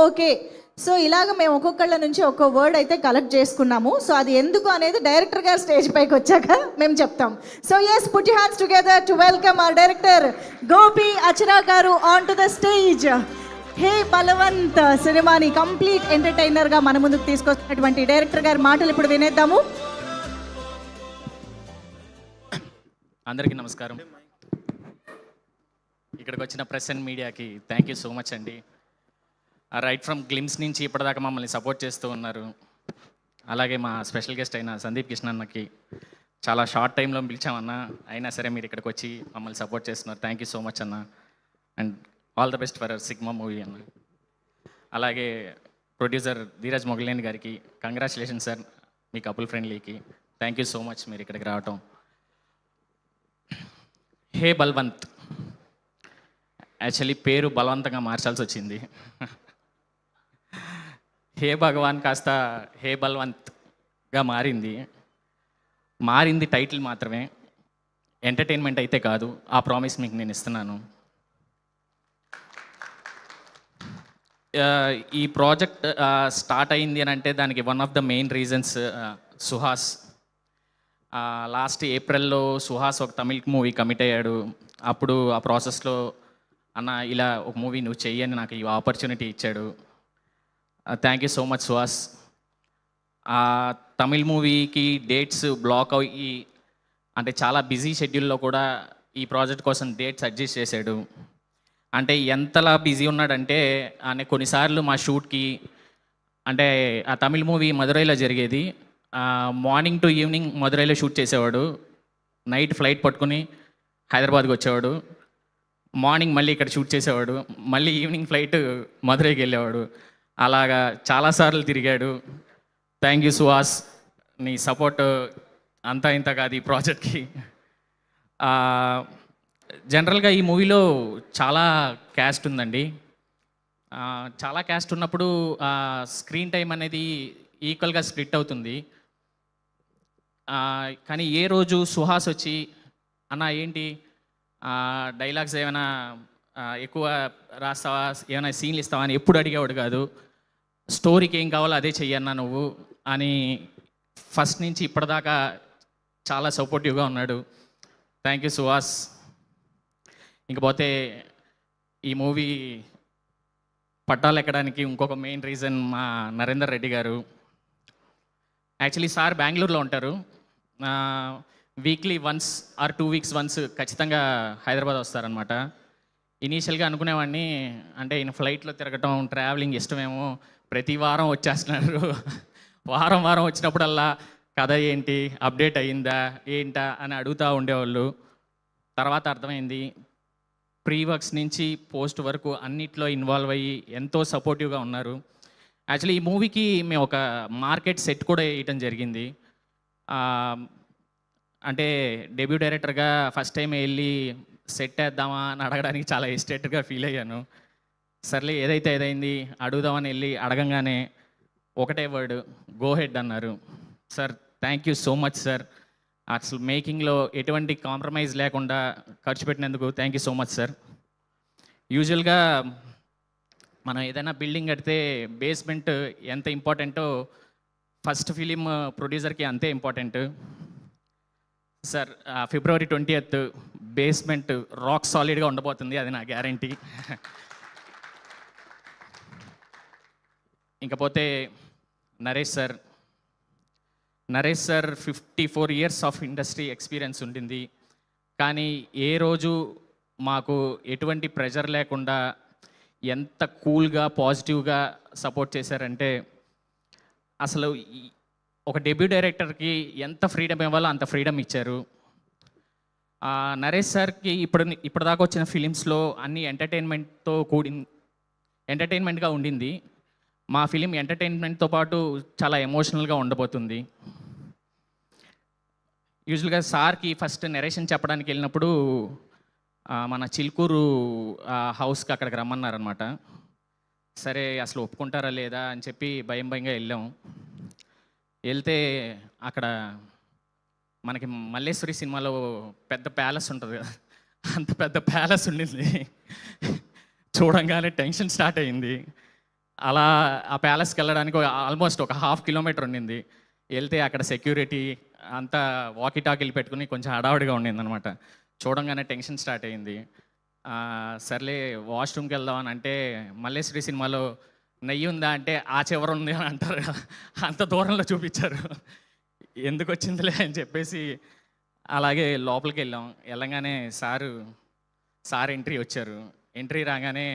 Okay. So ఇలాగ మేము ఒక్కొక్కళ్ళ నుంచి ఒక్కో వర్డ్ అయితే కలెక్ట్ చేసుకున్నాము. సో అది ఎందుకు అనేది డైరెక్టర్ గారు స్టేజ్ పైకి వచ్చాక మేము చెప్తాం. So yes, put your hands together to welcome our director Gopi Achara garu on to the stage. Hey Balwant సినిమాని కంప్లీట్ ఎంటర్టైనర్గా మన ముందుకు తీసుకొచ్చినటువంటి డైరెక్టర్ గారి మాటలు ఇప్పుడు వినేద్దాము. అందరికీ నమస్కారం. ఇక్కడికి వచ్చిన ప్రెస్ అండ్ మీడియాకి థ్యాంక్ యూ సో మచ్ అండి. రైట్ ఫ్రమ్ గ్లిమ్స్ నుంచి ఇప్పటిదాకా మమ్మల్ని సపోర్ట్ చేస్తూ ఉన్నారు. అలాగే మా స్పెషల్ గెస్ట్ అయిన సందీప్ కృష్ణ అన్నకి చాలా షార్ట్ టైంలో పిలిచామన్నా, అయినా సరే మీరు ఇక్కడికి వచ్చి మమ్మల్ని సపోర్ట్ చేస్తున్నారు. థ్యాంక్ యూ సో మచ్ అన్న, and all the best for sigma movie అన్న. అలాగే ప్రొడ్యూసర్ ధీరజ్ మొగలేని గారికి కంగ్రాచులేషన్ సార్, మీ కపుల్ ఫ్రెండ్లీకి థ్యాంక్ యూ సో మచ్ మీరు ఇక్కడికి రావటం. హే బల్వంత్, యాక్చువల్లీ పేరు బలవంతంగా మార్చాల్సి వచ్చింది. హే భగవాన్ కాస్త హే బల్వంత్గా మారింది టైటిల్ మాత్రమే, ఎంటర్టైన్మెంట్ అయితే కాదు. ఆ ప్రామిస్ మీకు నేను ఇస్తున్నాను. ఈ ప్రాజెక్ట్ స్టార్ట్ అయింది అని అంటే దానికి one of the main reasons Suhas. Last ఏప్రిల్లో సుహాస్ ఒక తమిళ్ మూవీ కమిట్ అయ్యాడు. అప్పుడు ఆ ప్రాసెస్లో అన్న ఇలా ఒక మూవీ నువ్వు చెయ్యని నాకు ఈ ఆపర్చునిటీ ఇచ్చాడు. Thank you so much Suhas. ఆ తమిళ్ మూవీకి డేట్స్ బ్లాక్ అయ్యి అంటే చాలా బిజీ షెడ్యూల్లో కూడా ఈ ప్రాజెక్ట్ కోసం డేట్స్ అడ్జస్ట్ చేశాడు. అంటే ఎంతలా బిజీ ఉన్నాడంటే కొన్నిసార్లు మా షూట్కి అంటే ఆ తమిళ్ మూవీ మదురైలో జరిగేది. మార్నింగ్ టు ఈవినింగ్ మదురైలో షూట్ చేసేవాడు. నైట్ ఫ్లైట్ పట్టుకుని హైదరాబాద్కి వచ్చేవాడు. మార్నింగ్ మళ్ళీ ఇక్కడ షూట్ చేసేవాడు. మళ్ళీ ఈవినింగ్ ఫ్లైట్ మదురైకి వెళ్ళేవాడు. అలాగా చాలాసార్లు తిరిగాడు. థ్యాంక్ యూ సుహాస్, నీ సపోర్ట్ అంతా ఇంత కాదు ఈ ప్రాజెక్ట్కి. జనరల్గా ఈ మూవీలో చాలా క్యాస్ట్ ఉందండి. చాలా క్యాస్ట్ ఉన్నప్పుడు స్క్రీన్ టైం అనేది ఈక్వల్గా స్ప్లిట్ అవుతుంది. కానీ ఏ రోజు సుహాస్ వచ్చి అన్న ఏంటి డైలాగ్స్ ఏమైనా ఎక్కువ రాస్తావా, ఏమైనా సీన్లు ఇస్తావా అని ఎప్పుడు అడిగేవాడు కాదు. స్టోరీకి ఏం కావాలో అదే చెయ్యన్నా నువ్వు అని ఫస్ట్ నుంచి ఇప్పటిదాకా చాలా సపోర్టివ్గా ఉన్నాడు. Thank you Suhas. ఇంకపోతే ఈ మూవీ పట్టాలు ఎక్కడానికి ఇంకొక మెయిన్ రీజన్ మా నరేందర్ రెడ్డి గారు. యాక్చువల్లీ సార్ బెంగళూరులో ఉంటారు. Weekly once or 2 weeks once ఖచ్చితంగా హైదరాబాద్ వస్తారనమాట. ఇనీషియల్గా అనుకునేవాడిని అంటే ఈయన ఫ్లైట్లో తిరగటం ట్రావెలింగ్ ఇష్టమేమో, ప్రతి వారం వచ్చేస్తున్నారు. వారం వచ్చినప్పుడల్లా కథ ఏంటి, అప్డేట్ అయ్యిందా ఏంటా అని అడుగుతూ ఉండేవాళ్ళు. తర్వాత అర్థమైంది ప్రీ వర్క్స్ నుంచి పోస్ట్ వరకు అన్నిట్లో ఇన్వాల్వ్ అయ్యి ఎంతో సపోర్టివ్గా ఉన్నారు. యాక్చువల్లీ ఈ మూవీకి మేము ఒక మార్కెట్ సెట్ కూడా వేయటం జరిగింది. అంటే డెబ్యూ డైరెక్టర్గా ఫస్ట్ టైం వెళ్ళి సెట్ వేద్దామా అని అడగడానికి చాలా ఎస్టేట్గా ఫీల్ అయ్యాను. సర్లే ఏదైతే ఏదైంది అడుగుదామని వెళ్ళి అడగంగానే ఒకటే వర్డ్, గో హెడ్ అన్నారు. Sir thank you so much sir. అసలు మేకింగ్లో ఎటువంటి కాంప్రమైజ్ లేకుండా ఖర్చు పెట్టినందుకు thank you so much sir. యూజువల్గా మనం ఏదైనా బిల్డింగ్ కడితే బేస్మెంట్ ఎంత ఇంపార్టెంటో ఫస్ట్ ఫిలిం ప్రొడ్యూసర్కి అంతే important sir. February 20th basement rock సాలిడ్గా ఉండబోతుంది, అది నా గ్యారంటీ. ఇంకపోతే Naresh sir 54 years of industry experience ఉంటుంది. కానీ ఏ రోజు మాకు ఎటువంటి ప్రెషర్ లేకుండా ఎంత కూల్గా పాజిటివ్గా సపోర్ట్ చేశారంటే అసలు ఒక డెబ్యూ డైరెక్టర్కి ఎంత ఫ్రీడమ్ ఇవ్వాలో అంత ఫ్రీడమ్ ఇచ్చారు. నరేష్ సార్కి ఇప్పటిదాకా వచ్చిన ఫిలిమ్స్లో అన్ని ఎంటర్టైన్మెంట్గా ఉండింది. మా ఫిలిం ఎంటర్టైన్మెంట్తో పాటు చాలా ఎమోషనల్గా ఉండబోతుంది. యూజువల్గా సార్కి ఫస్ట్ నెరేషన్ చెప్పడానికి వెళ్ళినప్పుడు మన చిలుకూరు హౌస్కి అక్కడికి రమ్మన్నారనమాట. సరే అసలు ఒప్పుకుంటారా లేదా అని చెప్పి భయంగా వెళ్ళాం. వెళ్తే అక్కడ మనకి మల్లేశ్వరి సినిమాలో పెద్ద ప్యాలెస్ ఉంటుంది కదా, అంత పెద్ద ప్యాలెస్ ఉండింది. చూడంగానే టెన్షన్ స్టార్ట్ అయింది. అలా ఆ ప్యాలెస్కి వెళ్ళడానికి ఆల్మోస్ట్ ఒక 1/2 కిలోమీటర్ ఉండింది. వెళ్తే అక్కడ సెక్యూరిటీ అంతా వాకీ టాకీలు పెట్టుకుని కొంచెం హడావుడిగా ఉండింది అనమాట. చూడంగానే టెన్షన్ స్టార్ట్ అయింది. సర్లే వాష్రూమ్కి వెళ్దామని అంటే, మల్లేశ్వరి సినిమాలో నెయ్యి ఉందా అంటే ఆ చివర ఉంది అని అంటారు కదా, అంత దూరంలో చూపించారు. ఎందుకు వచ్చిందిలే అని చెప్పేసి అలాగే లోపలికి వెళ్ళంగానే సార్ ఎంట్రీ వచ్చారు. ఎంట్రీ రాగానే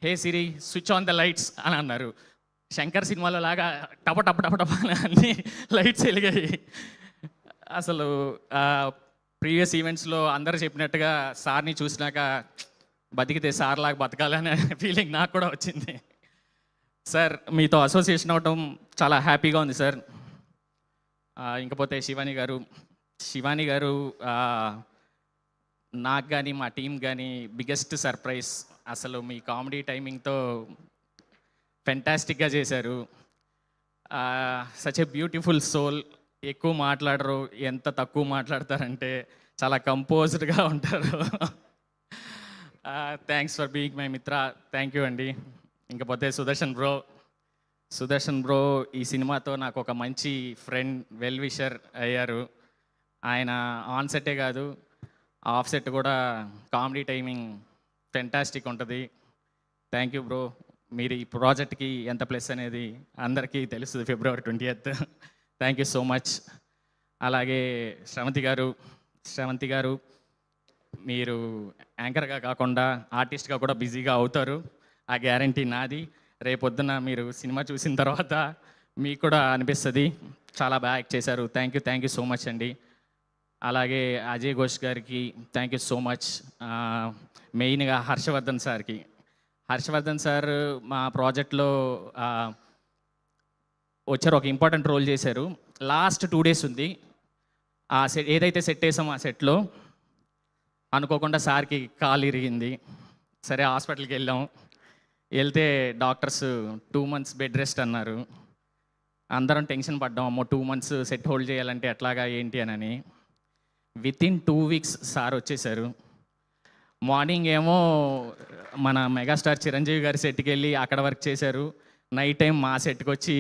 హే సిరి స్విచ్ ఆన్ ద లైట్స్ అని అన్నారు. శంకర్ సినిమాలో లాగా టప టప టప టప అని అన్ని లైట్స్ వెలిగాయి. అసలు ప్రీవియస్ ఈవెంట్స్లో అందరూ చెప్పినట్టుగా సార్ని చూసినాక బతికితే సార్ లాగా బతకాలనే ఫీలింగ్ నాకు కూడా వచ్చింది. సార్ మీతో అసోసియేషన్ అవటం చాలా హ్యాపీగా ఉంది సార్. ఇంకపోతే శివాని గారు నాకు కానీ మా టీం కానీ బిగ్గెస్ట్ సర్ప్రైజ్. అసలు మీ కామెడీ టైమింగ్తో ఫెంటాస్టిక్గా చేశారు. Such a beautiful soul. ఎక్కువ మాట్లాడరు, ఎంత తక్కువ మాట్లాడతారంటే చాలా కంపోజ్డ్గా ఉంటారు. థ్యాంక్స్ ఫర్ బీయింగ్ మై మిత్ర. థ్యాంక్ యూ అండి. ఇంకపోతే సుదర్శన్ బ్రో ఈ సినిమాతో నాకు ఒక మంచి ఫ్రెండ్, వెల్ విషర్ అయ్యారు. ఆయన ఆన్ సెట్టే కాదు ఆఫ్ సెట్ కూడా కామెడీ టైమింగ్ ఫెంటాస్టిక్ ఉంటుంది. Thank you bro. మీరు ఈ ప్రాజెక్ట్కి ఎంత ప్లస్ అనేది అందరికీ తెలుస్తుంది February 20th. Thank you so much. అలాగే శ్రవంతి గారు మీరు యాంకర్గా కాకుండా ఆర్టిస్ట్గా కూడా బిజీగా అవుతారు, ఆ గ్యారంటీ నాది. రేపొద్దున మీరు సినిమా చూసిన తర్వాత మీకు కూడా అనిపిస్తుంది చాలా బాగా యాక్ట్ చేశారు. థ్యాంక్ యూ సో మచ్ అండి. అలాగే అజయ్ ఘోష్ గారికి థ్యాంక్ యూ సో మచ్. మెయిన్గా హర్షవర్ధన్ సార్ మా ప్రాజెక్ట్లో వచ్చారు, ఒక ఇంపార్టెంట్ రోల్ చేశారు. లాస్ట్ 2 days ఉంది ఆ సెట్, ఏదైతే సెట్ వేసామో ఆ సెట్లో అనుకోకుండా సార్కి కాలు ఇరిగింది. సరే హాస్పిటల్కి వెళ్తే డాక్టర్స్ 2 months బెడ్ రెస్ట్ అన్నారు. అందరం టెన్షన్ పడ్డాం, అమ్మో 2 months సెట్ హోల్డ్ చేయాలంటే ఎట్లాగా ఏంటి అని. వితిన్ 2 weeks సార్ వచ్చేసారు. మార్నింగ్ ఏమో మన మెగాస్టార్ చిరంజీవి గారి సెట్కి వెళ్ళి అక్కడ వర్క్ చేశారు. నైట్ టైం మా సెట్కి వచ్చి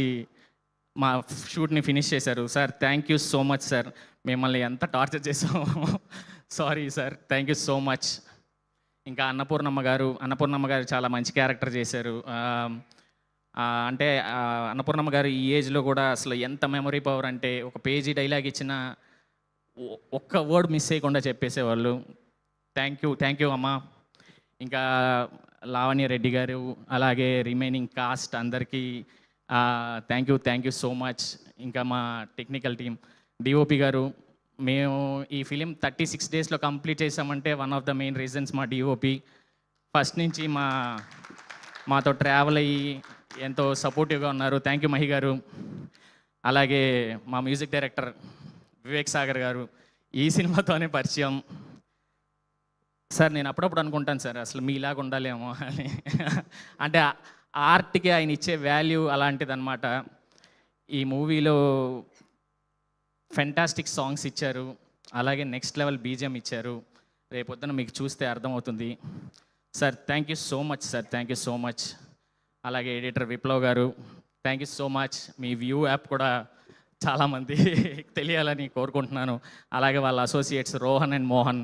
మా షూట్ని ఫినిష్ చేశారు. Sir thank you so much sir. మిమ్మల్ని ఎంత టార్చర్ చేసాము, sorry sir. Thank you so much. ఇంకా అన్నపూర్ణమ్మ గారు చాలా మంచి క్యారెక్టర్ చేశారు. అంటే అన్నపూర్ణమ్మ గారు ఈ ఏజ్లో కూడా అసలు ఎంత మెమరీ పవర్ అంటే, ఒక పేజీ డైలాగ్ ఇచ్చిన ఒక్క వర్డ్ మిస్ చేయకుండా చెప్పేసేవాళ్ళు. థ్యాంక్ యూ అమ్మా. ఇంకా లావణ్య రెడ్డి గారు, అలాగే రిమైనింగ్ కాస్ట్ అందరికీ థ్యాంక్ యూ సో మచ్. ఇంకా మా టెక్నికల్ టీం, డిఓపి గారు, మేము ఈ ఫిలిం 36 daysలో కంప్లీట్ చేసామంటే one of the main reasons మా డిఓపి. ఫస్ట్ నుంచి మాతో ట్రావెల్ అయ్యి ఎంతో సపోర్టివ్గా ఉన్నారు. థ్యాంక్ యూ మహి గారు. అలాగే మా మ్యూజిక్ డైరెక్టర్ వివేక్ సాగర్ గారు, ఈ సినిమాతోనే పరిచయం. సార్ నేను అప్పుడప్పుడు అనుకుంటాను సార్ అసలు మీలాగా ఉండాలేమో అని. అంటే ఆర్ట్కి ఆయన ఇచ్చే వాల్యూ అలాంటిదన్నమాట. ఈ మూవీలో ఫెంటాస్టిక్ సాంగ్స్ ఇచ్చారు, అలాగే నెక్స్ట్ లెవెల్ బీజిఎం ఇచ్చారు. రేపొద్దున మీకు చూస్తే అర్థమవుతుంది. Sir thank you so much sir, thank you so much. అలాగే ఎడిటర్ విప్లవ్ గారు thank you so much. Me view app కూడా చాలామంది తెలియాలని కోరుకుంటున్నాను. అలాగే వాళ్ళ అసోసియేట్స్ రోహన్ అండ్ మోహన్,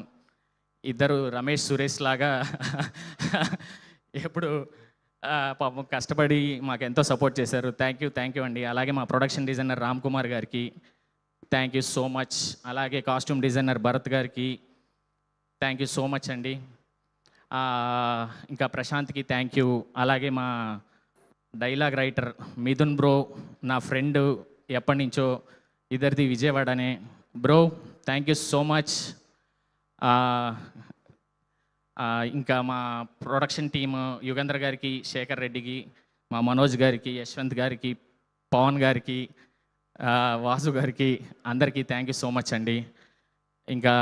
ఇద్దరు రమేష్ సురేష్ లాగా ఎప్పుడు పాపం కష్టపడి మాకు ఎంతో సపోర్ట్ చేశారు. థ్యాంక్ యూ అండి. అలాగే మా ప్రొడక్షన్ డిజైనర్ రామ్ కుమార్ గారికి థ్యాంక్ యూ సో మచ్. అలాగే కాస్ట్యూమ్ డిజైనర్ భరత్ గారికి థ్యాంక్ యూ సో మచ్ అండి. ఇంకా ప్రశాంత్కి థ్యాంక్ యూ. అలాగే మా డైలాగ్ రైటర్ మిథున్ బ్రో, నా ఫ్రెండ్ ఎప్పటి నుంచో, ఇద్దరిది విజయవాడనే. Bro thank you so much. ఇంకా మా ప్రొడక్షన్ టీమ్ యుగేంద్ర గారికి, శేఖర్ రెడ్డికి, మా మనోజ్ గారికి, యశ్వంత్ గారికి, పవన్ గారికి, వాసు గారికి, అందరికీ థ్యాంక్ యూ సో మచ్ అండి. ఇంకా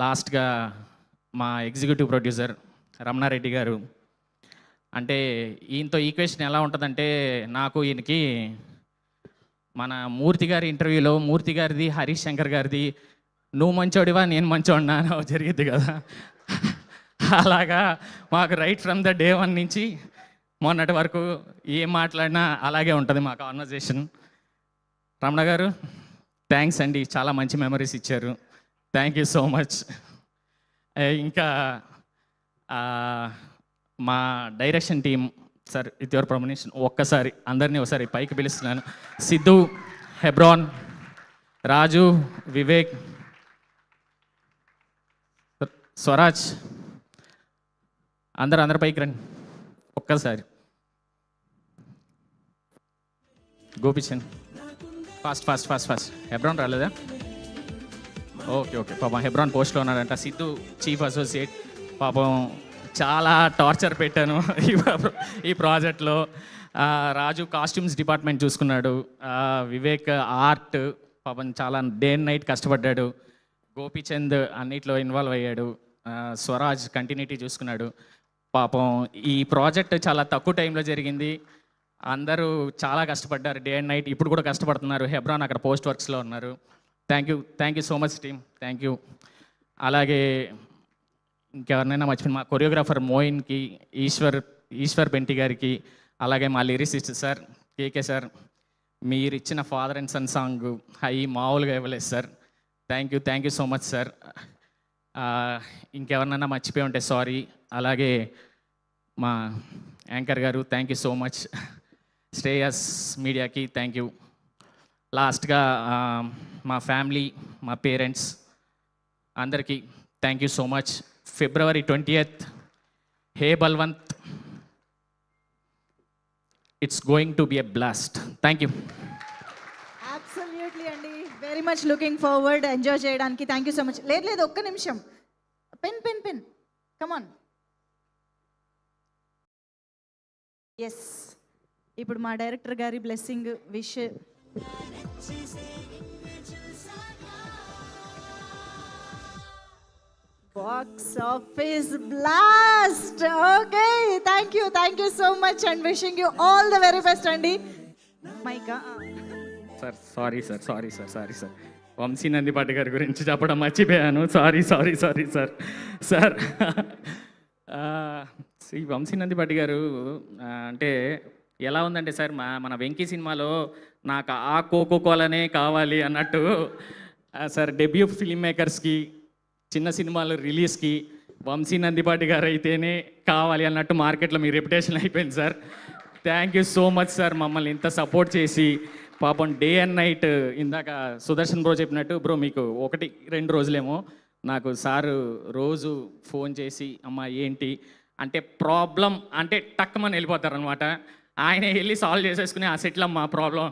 లాస్ట్గా మా ఎగ్జిక్యూటివ్ ప్రొడ్యూసర్ రమణారెడ్డి గారు. అంటే ఈయనతో ఈక్వేషన్ ఎలా ఉంటుందంటే, నాకు ఈయనకి మన మూర్తి గారి ఇంటర్వ్యూలో మూర్తి గారిది, హరీష్ శంకర్ గారిది నువ్వు మంచోడివా నేను మంచోడినా జరిగింది కదా, అలాగా మాకు రైట్ ఫ్రమ్ ద డే 1 నుంచి మొన్నటి వరకు ఏం మాట్లాడినా అలాగే ఉంటుంది మా కాన్వర్జేషన్. రమణ గారు థ్యాంక్స్ అండి, చాలా మంచి మెమరీస్ ఇచ్చారు. Thank you so much. ఇంకా మా direction team sir, with your permission ఒక్కసారి అందరినీ ఒకసారి పైకి పిలుస్తున్నాను. సిద్ధు, హెబ్రాన్, రాజు, వివేక్, స్వరాజ్, అందరు పైకి రండి ఒక్కసారి. గోపిచంద్, ఫాస్ట్. హెబ్రాన్ రాలేదా? ఓకే పాపం హెబ్రాన్ పోస్ట్లో ఉన్నాడంట. సిద్ధు చీఫ్ అసోసియేట్, పాపం చాలా టార్చర్ పెట్టాను ఈ ప్రాజెక్ట్లో. రాజు కాస్ట్యూమ్స్ డిపార్ట్మెంట్ చూసుకున్నాడు. వివేక్ ఆర్ట్, పాపం చాలా డే అండ్ నైట్ కష్టపడ్డాడు. గోపిచంద్ అన్నిట్లో ఇన్వాల్వ్ అయ్యాడు. స్వరాజ్ కంటిన్యూటీ చూసుకున్నాడు. పాపం ఈ ప్రాజెక్ట్ చాలా తక్కువ టైంలో జరిగింది. అందరూ చాలా కష్టపడ్డారు డే అండ్ నైట్. ఇప్పుడు కూడా కష్టపడుతున్నారు. హెబ్రాన్ అక్కడ పోస్ట్ వర్క్స్లో ఉన్నారు. Thank you so much team, thank you. అలాగే ఇంకెవరినైనా మర్చిపోయిన మా కొరియోగ్రాఫర్ మోయిన్కి, ఈశ్వర్ బెంటి గారికి, అలాగే మా లిరిసిస్ట్ సార్ కేకే సార్, మీరు ఇచ్చిన ఫాదర్ అండ్ సన్ సాంగ్ అవి మామూలుగా ఇవ్వలేదు sir. Thank you so much sir. ఇంకెవరినైనా మర్చిపోయి ఉంటే సారీ. అలాగే మా anchor garu thank you so much. Shreyas మీడియాకి థ్యాంక్ యూ. లాస్ట్గా మా ఫ్యామిలీ, మా పేరెంట్స్ అందరికీ thank you so much. February 20th, hey Balwant, it's going to be a blast. Thank you. Absolutely అండి, very much looking forward enjoy చేయడానికి. Thank you so much. లేదు ఒక్క నిమిషం, పెన్ కమాన్. ఎస్, ఇప్పుడు మా డైరెక్టర్ గారి blessing wish. Box office blast. Okay, thank you so much and wishing you all the very best అండి. మైకా sir, sorry sir. Vamshi Nandipati గారి గురించి చెప్పడం మర్చిపోయాను. Sorry sir. ఈ వంశీ నందిపాటి గారు అంటే ఎలా ఉందంటే సార్, మన వెంకీ సినిమాలో నాకు ఆ కోకోకోలనే కావాలి అన్నట్టు సార్, డెబ్యూ ఫిల్మ్ మేకర్స్కి, చిన్న సినిమాలు రిలీజ్కి వంశీ నందిపాటి గారు అయితేనే కావాలి అన్నట్టు మార్కెట్లో మీ రెప్యుటేషన్ అయిపోయింది sir. Thank you so much sir, మమ్మల్ని ఇంత సపోర్ట్ చేసి. పాపం డే అండ్ నైట్, ఇందాక సుదర్శన్ బ్రో చెప్పినట్టు, బ్రో మీకు 1-2 రోజులేమో నాకు సారు రోజు ఫోన్ చేసి అమ్మ ఏంటి అంటే ప్రాబ్లం అంటే టక్కుమని వెళ్ళిపోతారనమాట. ఆయనే వెళ్ళి సాల్వ్ చేసేసుకుని ఆ సెటిల్ అమ్మ problem.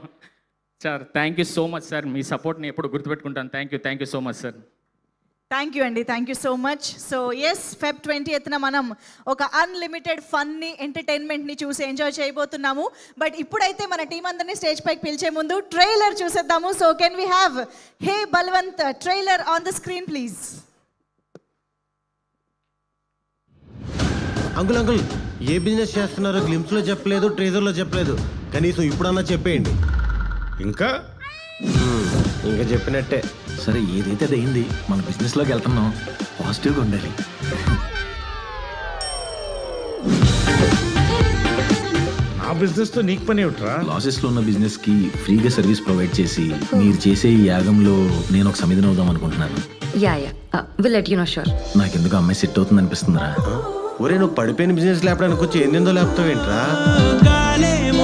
Sir thank you so much sir, మీ సపోర్ట్ని ఎప్పుడు గుర్తుపెట్టుకుంటాను. Thank you so much sir. Thank you అండి, thank you so much. So yes, Feb 20th మనం ఒక అన్లిమిటెడ్ ఫన్ని ఎంటర్టైన్మెంట్ని చూసి ఎంజాయ్ చేయబోతున్నాము. బట్ ఇప్పుడైతే మన టీం అందరినీ స్టేజ్ పైకి పిలిచే ముందు ట్రైలర్ చూసేద్దాము. So can we have hey Balwant trailer on the screen please. Uncle A business చేస్తున్నారో గ్లింప్స్లో చెప్పలేదు, ట్రేజర్లో చెప్పలేదు. కనీసం ఇప్పుడన్నా చెప్పేయండి. ఇంకా చెప్పినట్టే. సరే, ఏదైతే అది అయింది. మన బిజినెస్లోకి వెళ్తున్నాం, పాజిటివ్గా ఉండాలి. నా బిజినెస్తో నీకు పని ఏమిట్రా? లాసెస్లో ఉన్న బిజినెస్కి ఫ్రీగా సర్వీస్ ప్రొవైడ్ చేసి మీరు చేసే ఈ యాగంలో నేను ఒక సమిధిని అవుదాం అనుకుంటున్నాను. Will let you know sure. నాకెందుకు అమ్మాయి సెట్ అవుతుంది అనిపిస్తుందిరా. ఒరే, నువ్వు పడిపోయిన బిజినెస్ లేపడానికి వచ్చి 800 లేపుతావేంట్రా?